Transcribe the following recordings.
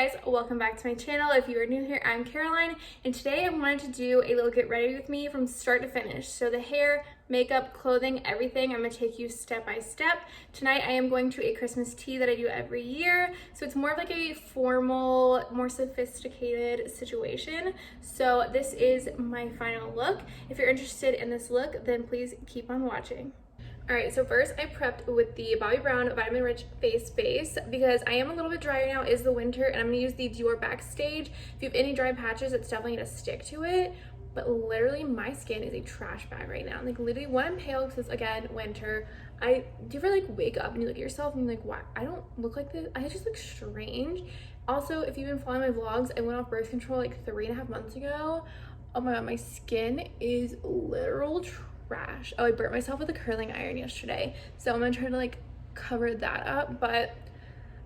guys, welcome back to my channel. If you are new here, I'm Caroline, and today I wanted to do a little get ready with me from start to finish. So the hair, makeup, clothing, everything, I'm gonna take you step by step. Tonight I am going to a Christmas tea that I do every year. So it's more of like a formal, more sophisticated situation. So this is my final look. If you're interested in this look, then please keep on watching. Alright, so first I prepped with the Bobbi Brown Vitamin Rich Face Base because I am a little bit drier now. It's the winter, and I'm going to use the Dior Backstage. If you have any dry patches, it's definitely going to stick to it. But literally, my skin is a trash bag right now. Like, literally, when I'm pale, because it's, again, winter, do you ever, like, wake up and you look at yourself and you're like, why? I don't look like this. I just look strange. Also, if you've been following my vlogs, I went off birth control, like, 3.5 months ago. Oh my god, my skin is literal trash. Oh, I burnt myself with a curling iron yesterday, so I'm gonna try to like cover that up, but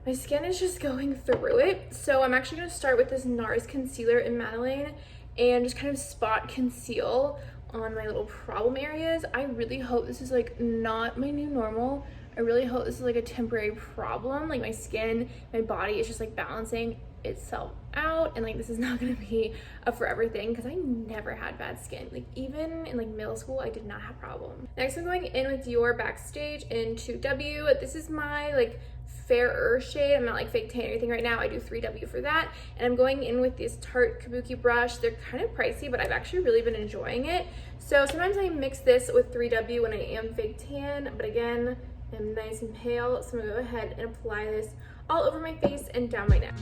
my skin is just going through it. So I'm actually gonna start with this NARS concealer in Madeline and just kind of spot conceal on my little problem areas. I really hope this is like not my new normal. I really hope this is like a temporary problem. Like my skin, my body is just like balancing itself out, and like this is not gonna be a forever thing because I never had bad skin. Like even in like middle school, I did not have problems. Next, I'm going in with Dior Backstage in 2W. This is my like fairer shade. I'm not like fake tan or anything right now. I do 3W for that, and I'm going in with this Tarte Kabuki brush. They're kind of pricey, but I've actually really been enjoying it. So sometimes I mix this with 3W when I am fake tan, but again, I'm nice and pale, so I'm gonna go ahead and apply this all over my face and down my neck.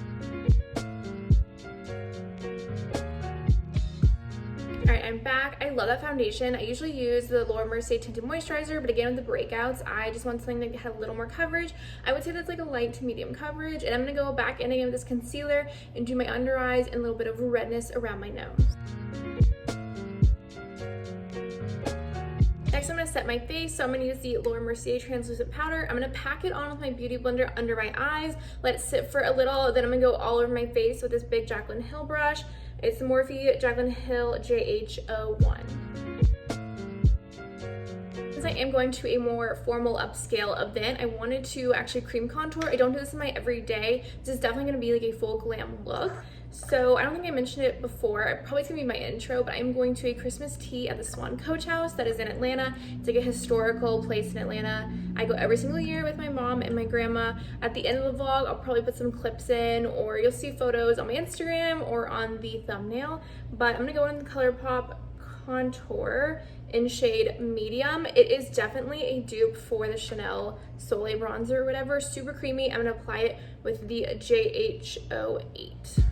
Alright, I'm back. I love that foundation. I usually use the Laura Mercier Tinted Moisturizer, but again with the breakouts, I just want something that had a little more coverage. I would say that's like a light to medium coverage, and I'm gonna go back in again with this concealer and do my under eyes and a little bit of redness around my nose. Next, I'm going to set my face, so I'm going to use the Laura Mercier translucent powder. I'm going to pack it on with my beauty blender under my eyes, let it sit for a little, then I'm going to go all over my face with this big Jaclyn Hill brush. It's the Morphe Jaclyn Hill JH01. Since I am going to a more formal upscale event, I wanted to actually cream contour. I don't do this in my everyday. This is definitely going to be like a full glam look. So I don't think I mentioned it before. Probably it's gonna be my intro, but I'm going to a Christmas tea at the Swan Coach House that is in Atlanta. It's like a historical place in Atlanta. I go every single year with my mom and my grandma. At the end of the vlog, I'll probably put some clips in, or you'll see photos on my Instagram or on the thumbnail. But I'm gonna go in the ColourPop contour in shade medium. It is definitely a dupe for the Chanel Soleil bronzer or whatever. Super creamy. I'm gonna apply it with the JH08.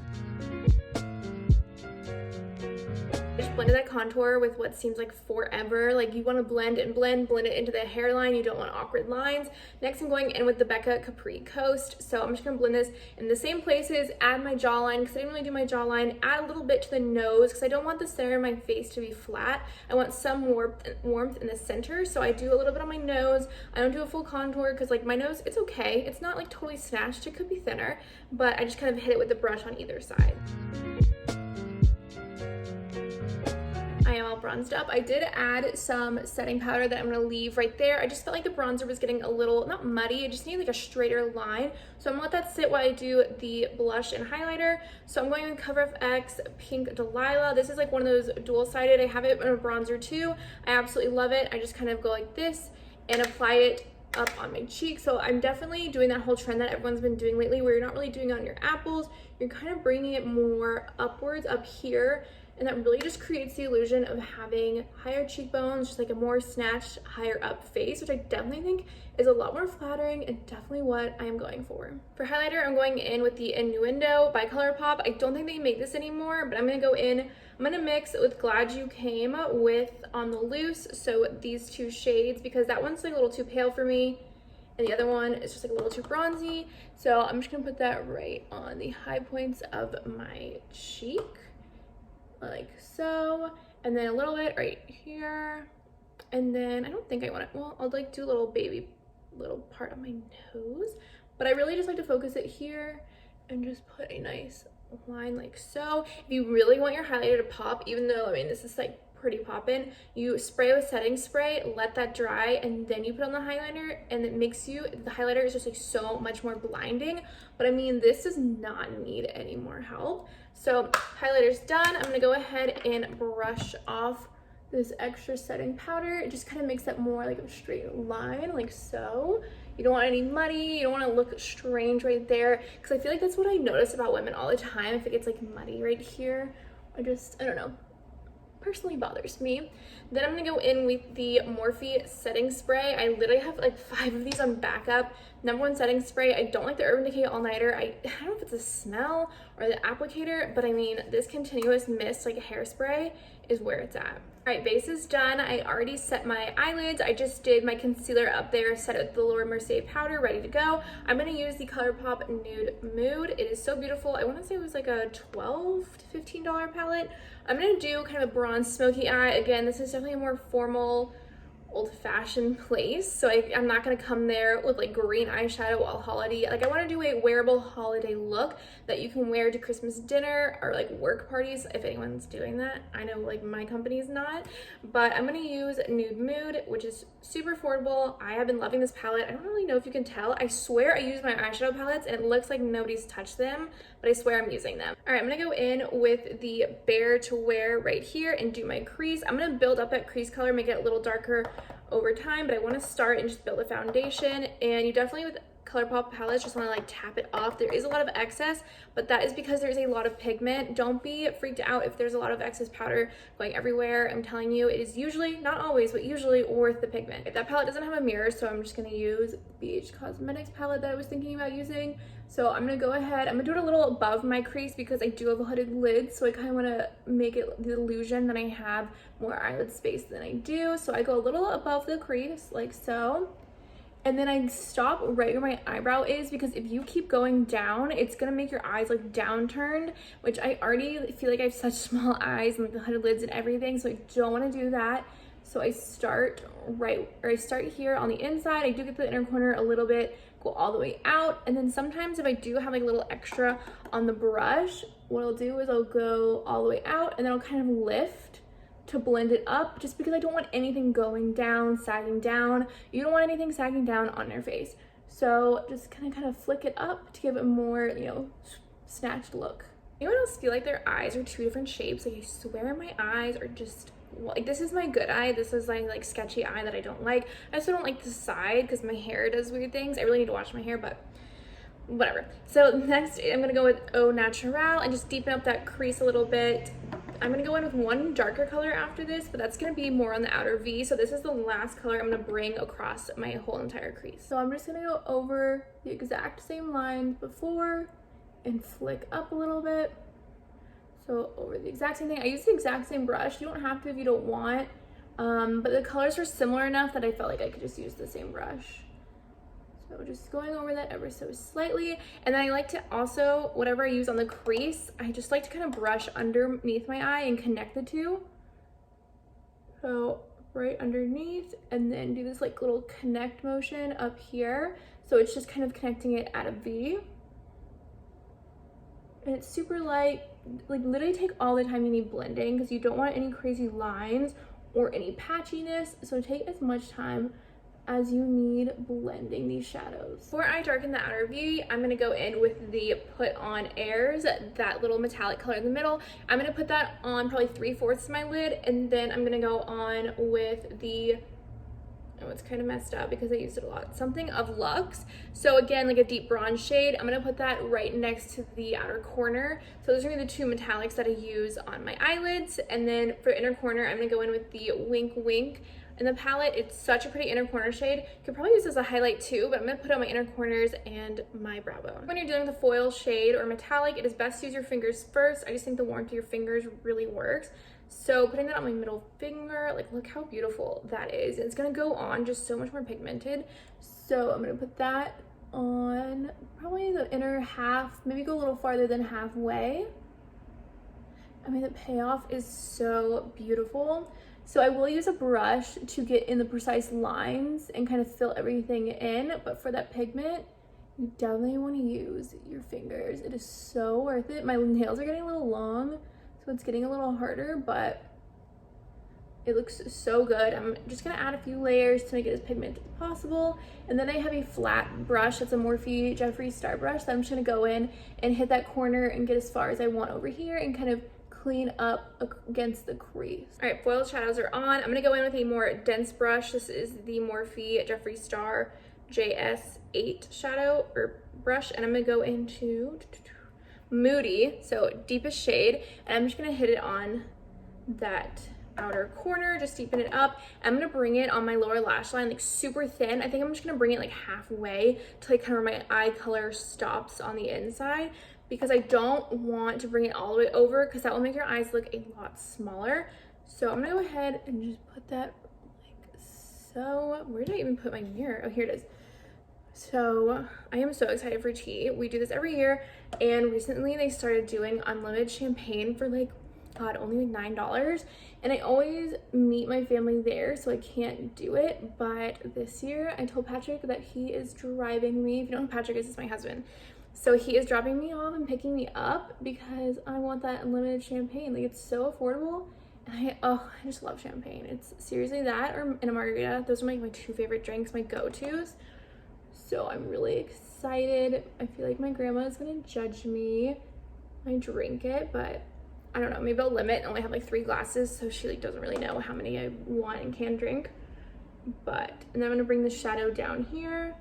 Just blended that contour with what seems like forever. Like you want to blend and blend it into the hairline. You don't want awkward lines. Next, I'm going in with the Becca Capri Coast. So I'm just gonna blend this in the same places, add my jawline because I didn't really do my jawline, add a little bit to the nose because I don't want the center of my face to be flat. I want some warmth in the center, so I do a little bit on my nose. I don't do a full contour because like my nose, it's okay. It's not like totally snatched. It could be thinner, but I just kind of hit it with the brush on either side. I am all bronzed up. I did add some setting powder that I'm going to leave right there. I just felt like the bronzer was getting a little, not muddy, I just need like a straighter line. So I'm going to let that sit while I do the blush and highlighter. So I'm going with Cover FX Pink Delilah. This is like one of those dual-sided. I have it in a bronzer too. I absolutely love it. I just kind of go like this and apply it up on my cheek. So I'm definitely doing that whole trend that everyone's been doing lately where you're not really doing it on your apples. You're kind of bringing it more upwards up here. And that really just creates the illusion of having higher cheekbones, just like a more snatched, higher up face, which I definitely think is a lot more flattering and definitely what I am going for. For highlighter, I'm going in with the Innuendo by ColourPop. I don't think they make this anymore, but I'm gonna go in, I'm gonna mix with Glad You Came with On the Loose, so these two shades, because that one's like a little too pale for me, and the other one is just like a little too bronzy. So I'm just gonna put that right on the high points of my cheek, like so, and then a little bit right here, and then I don't think I want it, well, I'll like do a little baby little part of my nose, but I really just like to focus it here and just put a nice line like so. If you really want your highlighter to pop, even though I mean this is like pretty poppin'. You spray with setting spray, let that dry, and then you put on the highlighter, and it makes you, the highlighter is just like so much more blinding. But I mean, this does not need any more help. So highlighter's done. I'm gonna go ahead and brush off this extra setting powder. It just kind of makes that more like a straight line, like so. You don't want any muddy, you don't want to look strange right there, because I feel like that's what I notice about women all the time. If it gets like muddy right here, I don't know, personally bothers me. Then I'm gonna go in with the Morphe setting spray. I literally have like 5 of these on backup. #1 setting spray. I don't like the Urban Decay All Nighter. I don't know if it's the smell or the applicator, but I mean, this continuous mist, like a hairspray, is where it's at. All right, base is done. I already set my eyelids. I just did my concealer up there, set it with the Laura Mercier powder, ready to go. I'm gonna use the ColourPop Nude Mood. It is so beautiful. I wanna say it was like a $12 to $15 palette. I'm gonna do kind of a bronze smoky eye. Again, this is definitely a more formal, old-fashioned place, so I'm not gonna come there with like green eyeshadow all holiday. Like, I want to do a wearable holiday look that you can wear to Christmas dinner or like work parties, if anyone's doing that. I know like my company's not, but I'm gonna use Nude Mood, which is super affordable. I have been loving this palette. I don't really know if you can tell. I swear I use my eyeshadow palettes and it looks like nobody's touched them, but I swear I'm using them. All right, I'm gonna go in with the Bare to Wear right here and do my crease. I'm gonna build up that crease color, make it a little darker over time, but I want to start and just build a foundation. And you definitely, with ColourPop palettes, just want to like tap it off. There is a lot of excess, but that is because there's a lot of pigment. Don't be freaked out if there's a lot of excess powder going everywhere. I'm telling you, it is usually, not always, but usually worth the pigment. If that palette doesn't have a mirror, so I'm just going to use the BH Cosmetics palette that I was thinking about using. So I'm gonna go ahead, I'm gonna do it a little above my crease because I do have a hooded lid, so I kind of want to make it the illusion that I have more eyelid space than I do. So I go a little above the crease, like so. And then I stop right where my eyebrow is, because if you keep going down, it's gonna make your eyes like downturned, which I already feel like I have such small eyes and like the hooded lids and everything, so I don't want to do that. So I start here on the inside. I do get the inner corner a little bit, go all the way out, and then sometimes if I do have like a little extra on the brush, what I'll do is I'll go all the way out and then I'll kind of lift to blend it up, just because I don't want anything going down, sagging down. You don't want anything sagging down on your face. So just kind of flick it up to give it more, you know, snatched look. Anyone else feel like their eyes are 2 different shapes? Like, I swear my eyes are just, like, this is my good eye, this is my like sketchy eye that I don't like. I also don't like the side because my hair does weird things. I really need to wash my hair, but whatever. So next I'm gonna go with Au Naturel and just deepen up that crease a little bit. I'm gonna go in with one darker color after this, but that's gonna be more on the outer V. So this is the last color I'm gonna bring across my whole entire crease. So I'm just gonna go over the exact same line before and flick up a little bit. So over the exact same thing. I use the exact same brush. You don't have to if you don't want, but the colors were similar enough that I felt like I could just use the same brush. So just going over that ever so slightly. And then I like to also, whatever I use on the crease, I just like to kind of brush underneath my eye and connect the two. So right underneath, and then do this like little connect motion up here. So it's just kind of connecting it at a V. And it's super light. Like, literally take all the time you need blending, because you don't want any crazy lines or any patchiness. So take as much time as you need blending these shadows. Before I darken the outer V, I'm gonna go in with the Put On Airs, that little metallic color in the middle. I'm gonna put that on probably 3/4 of my lid, and then I'm gonna go on with the, oh, it's kind of messed up because I used it a lot, Something of Luxe. So again, like a deep bronze shade. I'm gonna put that right next to the outer corner. So those are gonna be the 2 metallics that I use on my eyelids. And then for inner corner, I'm gonna go in with the Wink Wink in the palette. It's such a pretty inner corner shade. You could probably use this as a highlight too, but I'm gonna put on my inner corners and my brow bone. When you're doing the foil shade or metallic, it is best to use your fingers first. I just think the warmth of your fingers really works. So putting that on my middle finger, like, look how beautiful that is. It's gonna go on just so much more pigmented. So I'm gonna put that on probably the inner half, maybe go a little farther than halfway. I mean, the payoff is so beautiful. So I will use a brush to get in the precise lines and kind of fill everything in, but for that pigment, you definitely want to use your fingers. It is so worth it. My nails are getting a little long, so it's getting a little harder, but It looks so good. I'm just gonna add a few layers to make it as pigmented as possible. And then I have a flat brush. That's a Morphe Jeffree Star brush that I'm just gonna go in and hit that corner and get as far as I want over here and kind of clean up against the crease. All right, foiled shadows are on. I'm gonna go in with a more dense brush. This is the Morphe Jeffree Star JS8 shadow or brush, and I'm gonna go into Moody, so deepest shade, and I'm just gonna hit it on that outer corner, just deepen it up. I'm gonna bring it on my lower lash line like super thin. I think I'm just gonna bring it like halfway to like kind of where my eye color stops on the inside, because I don't want to bring it all the way over because that will make your eyes look a lot smaller. So I'm gonna go ahead and just put that like so. Where did I even put my mirror? Oh, here it is. So I am so excited for tea. We do this every year, and recently they started doing unlimited champagne for like, God, only like $9. And I always meet my family there, so I can't do it. But this year I told Patrick that he is driving me. If you don't know who Patrick is, it's my husband. So he is dropping me off and picking me up because I want that unlimited champagne. Like, it's so affordable. And I just love champagne. It's seriously that or in a margarita. Those are like my two favorite drinks, my go-tos. So I'm really excited. I feel like my grandma is gonna judge me when I drink it, but I don't know, maybe I'll limit and only have like 3 glasses so she like doesn't really know how many I want and can drink. And then I'm gonna bring the shadow down here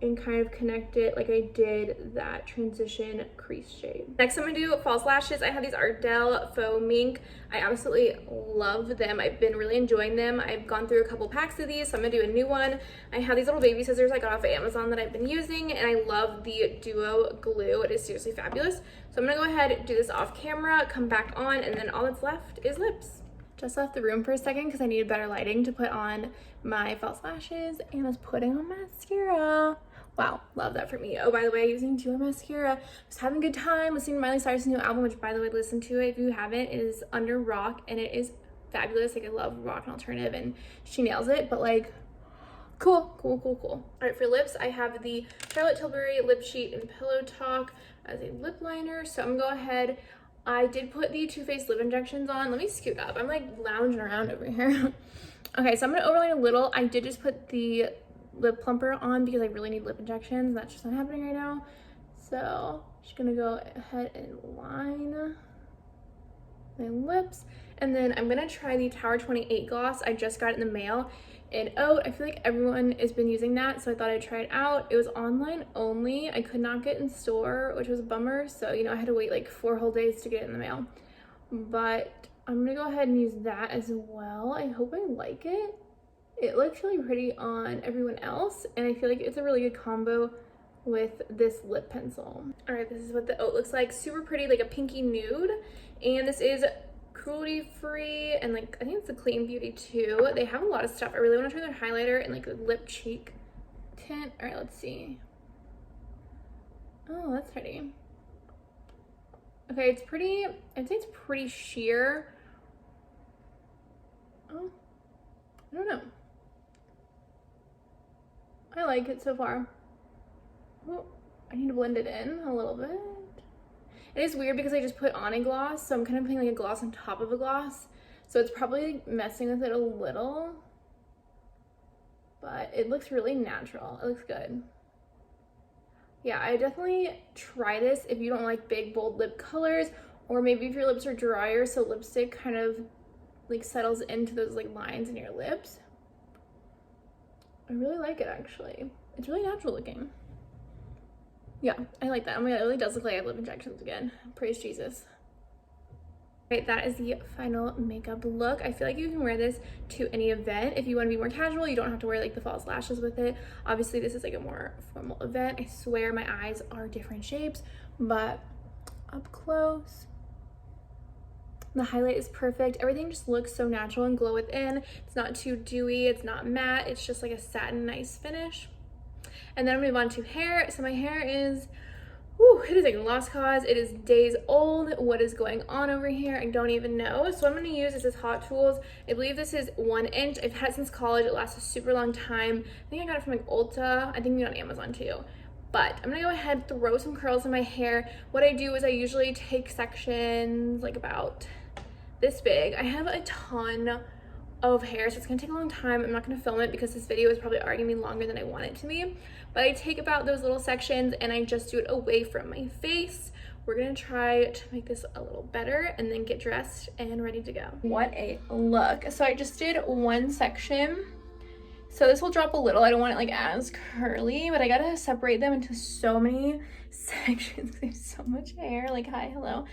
and kind of connect it like I did that transition crease shade. Next I'm gonna do false lashes. I have these Ardell Faux Mink. I absolutely love them. I've been really enjoying them. I've gone through a couple packs of these, so I'm gonna do a new one. I have these little baby scissors I got off of Amazon that I've been using, and I love the Duo glue. It is seriously fabulous. So I'm gonna go ahead and do this off camera, come back on, and then all that's left is lips. Just left the room for a second because I needed better lighting to put on my false lashes, and I was putting on mascara. Wow, love that for me. Oh, by the way, using Duo mascara. Just having a good time listening to Miley Cyrus' new album, which, by the way, listen to it if you haven't. It is Under Rock, and it is fabulous. Like, I love rock and alternative, and she nails it. But like, cool. All right, for lips, I have the Charlotte Tilbury Lip Sheet and Pillow Talk as a lip liner. So I'm gonna go ahead. I did put the Too Faced lip injections on. Let me scoot up. I'm like lounging around over here. Okay, so I'm gonna overline a little. I did just put the lip plumper on because I really need lip injections. That's just not happening right now. So just gonna go ahead and line my lips. And then I'm gonna try the Tower 28 gloss. I just got it in the mail in Oat. I feel like everyone has been using that, so I thought I'd try it out. It was online only. I could not get in store, which was a bummer. So, you know, I had to wait like 4 whole days to get it in the mail. But I'm gonna go ahead and use that as well. I hope I like it. It looks really pretty on everyone else, and I feel like it's a really good combo with this lip pencil. All right, this is what the Oat looks like. Super pretty, like a pinky nude. And this is cruelty free, and like I think it's a clean beauty too. They have a lot of stuff. I really want to try their highlighter and like a lip cheek tint. All right, let's see. Oh, that's pretty. Okay, it's pretty, I'd say it's pretty sheer. Oh, I don't know. I like it so far. Oh, I need to blend it in a little bit. It is weird because I just put on a gloss, so I'm kind of putting like a gloss on top of a gloss. So it's probably like messing with it a little, but it looks really natural. It looks good. Yeah, I definitely try this if you don't like big, bold lip colors, or maybe if your lips are drier, so lipstick kind of like settles into those like lines in your lips. I really like it actually. It's really natural looking. Yeah, I like that. Oh my god, it really does look like I have lip injections again. Praise Jesus. Right, that is the final makeup look. I feel like you can wear this to any event. If you want to be more casual, you don't have to wear like the false lashes with it. Obviously, this is like a more formal event. I swear my eyes are different shapes, but up close, the highlight is perfect. Everything just looks so natural and glow within. It's not too dewy, it's not matte. It's just like a satin nice finish. And then I'll move on to hair. So my hair is, it is a lost cause. It is days old. What is going on over here? I don't even know. So what I'm gonna use is this Hot Tools. I believe this is 1 inch. I've had it since college. It lasts a super long time. I think I got it from like Ulta. I think we got it on Amazon too. But I'm gonna go ahead and throw some curls in my hair. What I do is I usually take sections like about this big. I have a ton of hair, so it's gonna take a long time. I'm not gonna film it because this video is probably already gonna be longer than I want it to be, but I take about those little sections and I just do it away from my face. We're gonna try to make this a little better and then get dressed and ready to go. What a look. So I just did one section, so this will drop a little. I don't want it like as curly, but I gotta separate them into so many sections. There's so much hair, like hi, hello.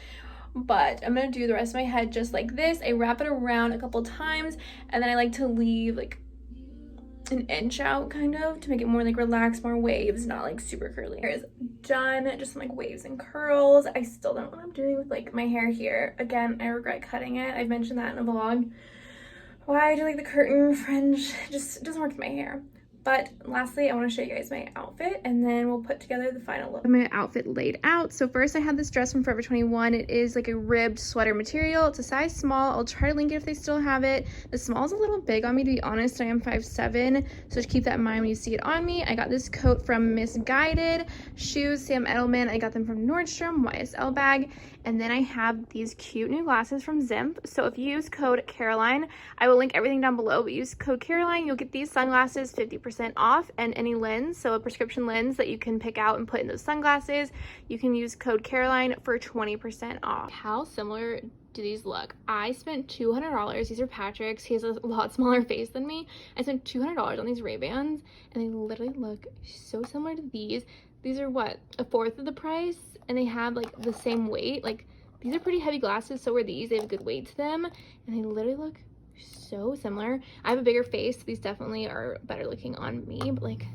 But I'm gonna do the rest of my head just like this. I wrap it around a couple times and then I like to leave like an inch out kind of to make it more like relaxed, more waves, not like super curly. Hair is done, just some like waves and curls. I still don't know what I'm doing with like my hair here. Again, I regret cutting it. I've mentioned that in a vlog. Why I do like the curtain fringe, just doesn't work with my hair. But lastly, I want to show you guys my outfit and then we'll put together the final look. My outfit laid out. So first I had this dress from Forever 21. It is like a ribbed sweater material. It's a size small. I'll try to link it if they still have it. The small is a little big on me, to be honest. I am 5'7", so just keep that in mind when you see it on me. I got this coat from Misguided. Shoes, Sam Edelman. I got them from Nordstrom, YSL bag. And then I have these cute new glasses from Zimp. So if you use code Caroline, I will link everything down below, but use code Caroline, you'll get these sunglasses 50% off, and any lens, so a prescription lens that you can pick out and put in those sunglasses, you can use code Caroline for 20% off. How similar do these look? I spent $200. These are Patrick's. He has a lot smaller face than me. I spent $200 on these Ray-Bans, and they literally look so similar to these. These are what, a fourth of the price, and they have like the same weight. Like, these are pretty heavy glasses, so are these. They have a good weight to them, and they literally look so similar. I have a bigger face, so these definitely are better looking on me, but like,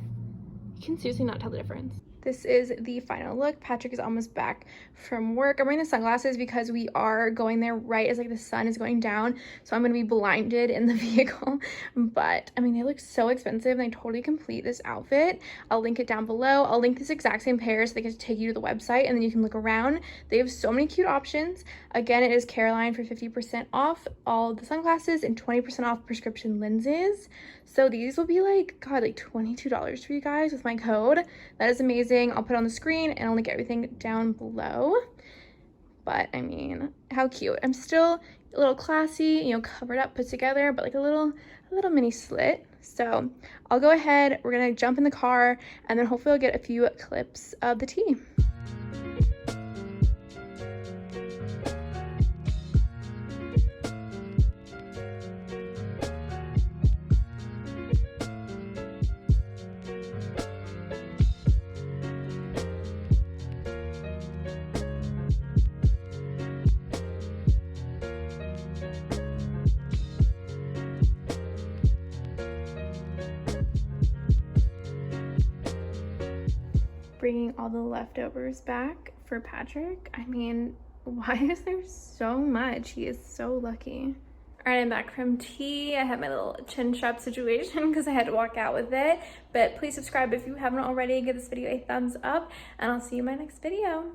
you can seriously not tell the difference. This is the final look. Patrick is almost back from work. I'm wearing the sunglasses because we are going there right as like the sun is going down, so I'm gonna be blinded in the vehicle. But I mean, they look so expensive and they totally complete this outfit. I'll link it down below. I'll link this exact same pair so they can take you to the website and then you can look around. They have so many cute options. Again, it is Caroline for 50% off all the sunglasses and 20% off prescription lenses. So these will be like, God, like $22 for you guys with my code. That is amazing. I'll put it on the screen and I'll link everything down below. But I mean, how cute. I'm still a little classy, you know, covered up, put together, but like a little mini slit. So I'll go ahead, we're gonna jump in the car and then hopefully I'll get a few clips of the tea. Bringing all the leftovers back for Patrick. I mean, why is there so much? He is so lucky. All right, I'm back from tea. I had my little chin strap situation because I had to walk out with it. But please subscribe if you haven't already. Give this video a thumbs up, and I'll see you in my next video.